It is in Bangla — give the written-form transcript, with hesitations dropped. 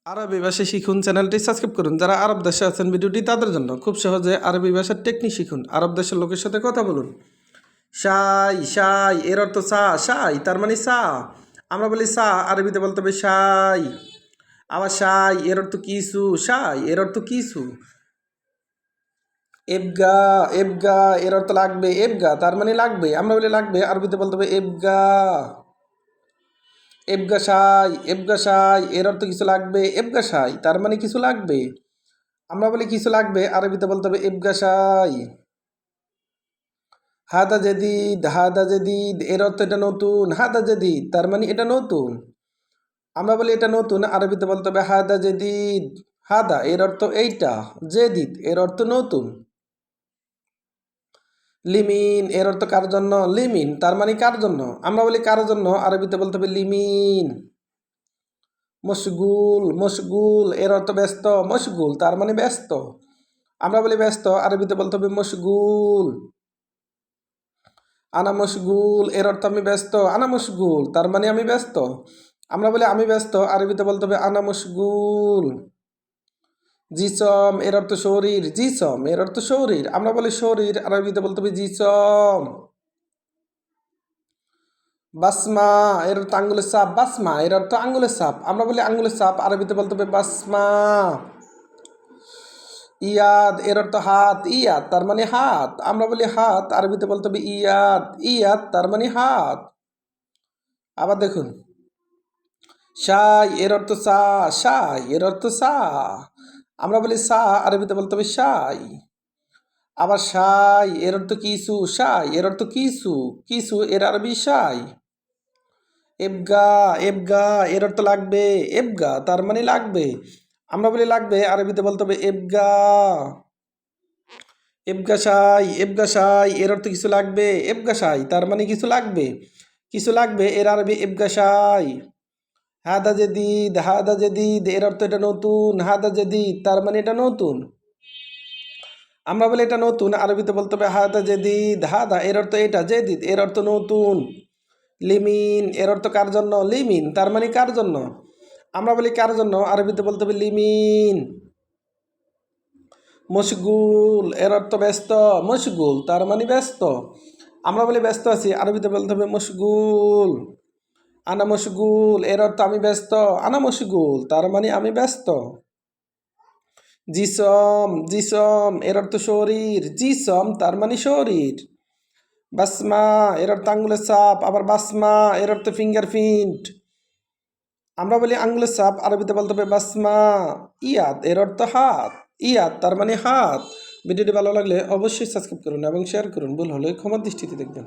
আরবি ভাষা শিখুন চ্যানেলটি সাবস্ক্রাইব করুন। যারা আরব দেশে আছেন ভিডিওটি তাদের জন্য। খুব সহজে আরবি ভাষার টেকনিক শিখুন। আরব দেশের লোকের সাথে কথা বলুন। শাই শাই এর অর্থ চা, শাই তার মানে চা। আমরা বলি চা, আরবিতে বলতে হবে শাই। আবার শাই এর অর্থ কিছু, শাই এর অর্থ কিছু। এবগা এবগা এর অর্থ লাগবে, এবগা তার মানে লাগবে। আমরা বলি লাগবে, আরবিতে বলতে হবে এবগা। এবগাসাই এর অর্থ কিছু লাগবে, এবগাসাই তার মানে কিছু লাগবে। আমরা বলি কিছু লাগবে, আরবিতে বলতে হবে এবগাসাই। হাদা জেদিদ এর অর্থ এটা নতুন, হাদা জেদিদ তার মানে এটা নতুন। আমরা বলি এটা নতুন, আরবিতে বলতে হবে হাদা জেদিদ। হাদা এর অর্থ এইটা, জেদিদ এর অর্থ নতুন। লিমিন এর অর্থ কার জন্য, লিমিন তার মানে কার জন্য। আমরা বলি কার জন্য, আরবিতে বলতে হবে লিমিন। মশগুল এর অর্থ ব্যস্ত, মশগুল তার মানে ব্যস্ত। আমরা বলি ব্যস্ত, আরবিতে বলতে হবে মশগুল। আনা মশগুল এর অর্থ আমি ব্যস্ত, আনা মশগুল তার মানে আমি ব্যস্ত। আমরা বলি আমি ব্যস্ত, আরবিতে বলতে হবে আনা মশগুল। জিসম এর অর্থ শরীর, জিসম এর অর্থ শরীর। আমরা বলি শরীর, আরবিতে বলতে হবে জিসম। বাসমা এর অর্থ আঙ্গুলের ছাপ, বাসমা এর অর্থ আঙ্গুলের ছাপ। আমরা বলি আঙ্গুলের ছাপ, আরবিতে বলতে হবে বাসমা। ইয়াদ এর অর্থ হাত, ইয়াদ তার মানে হাত। আমরা বলি হাত, আরবিতে বলতে হবে ইয়াদ, ইয়াদ তার মানে হাত। আবার দেখুন, শাই এর অর্থ চা, শাই এর অর্থ চা। আমরা বলি চা, আরবিতে বলতে হবে শাই। আবার শাই এর অর্থ কিছু, শাই এর অর্থ কিছু, কিছু এর আরবি শাই। এবগা এবগা এর অর্থ লাগবে, এবগা তার মানে লাগবে। আমরা বলি লাগবে, আরবিতে বলতে হবে এবগা। এবগাসাই এর অর্থ কিছু লাগবে, এবগাসাই তার মানে কিছু লাগবে। কিছু লাগবে এর আরবি এবগাসাই। হাদা জেদিদ এর অর্থ এটা নতুন, হাদা জেদিদ তার মানে এটা নতুন। আমরা বলি এটা নতুন, আরবিতে বলতে হবে হাদা জেদিদ। হাদা এর অর্থ এটা, জেদিদ এর অর্থ নতুন। লিমিন এর অর্থ কার জন্য, লিমিন তার মানে কার জন্য। আমরা বলি কার জন্য, আরবিতে বলতে হবে লিমিন। মশগুল এর অর্থ ব্যস্ত, মশগুল তার মানে ব্যস্ত। আমরা বলি ব্যস্ত আছি, আরবিতে বলতে হবে মশগুল। আনা মশগুল এর অর্থ আমি ব্যস্ত, আনা মশগুল তার মানে আমি ব্যস্ত। জিসম এর অর্থ শরীর, জিসম তার মানে শরীর। বাসমা এর অর্থ আঙ্গুলের ছাপ, আবার বাসমা এর অর্থ ফিঙ্গারপ্রিন্ট। আমরা বলি আঙ্গুলের ছাপ, আরবিতে বলতে হবে বাসমা। ইয়াদ এর অর্থ হাত, ইয়াদ তার মানে হাত। ভিডিওটি ভালো লাগলে অবশ্যই সাবস্ক্রাইব করুন এবং শেয়ার করুন। ভুল হলে ক্ষমার দৃষ্টিতে দেখবেন।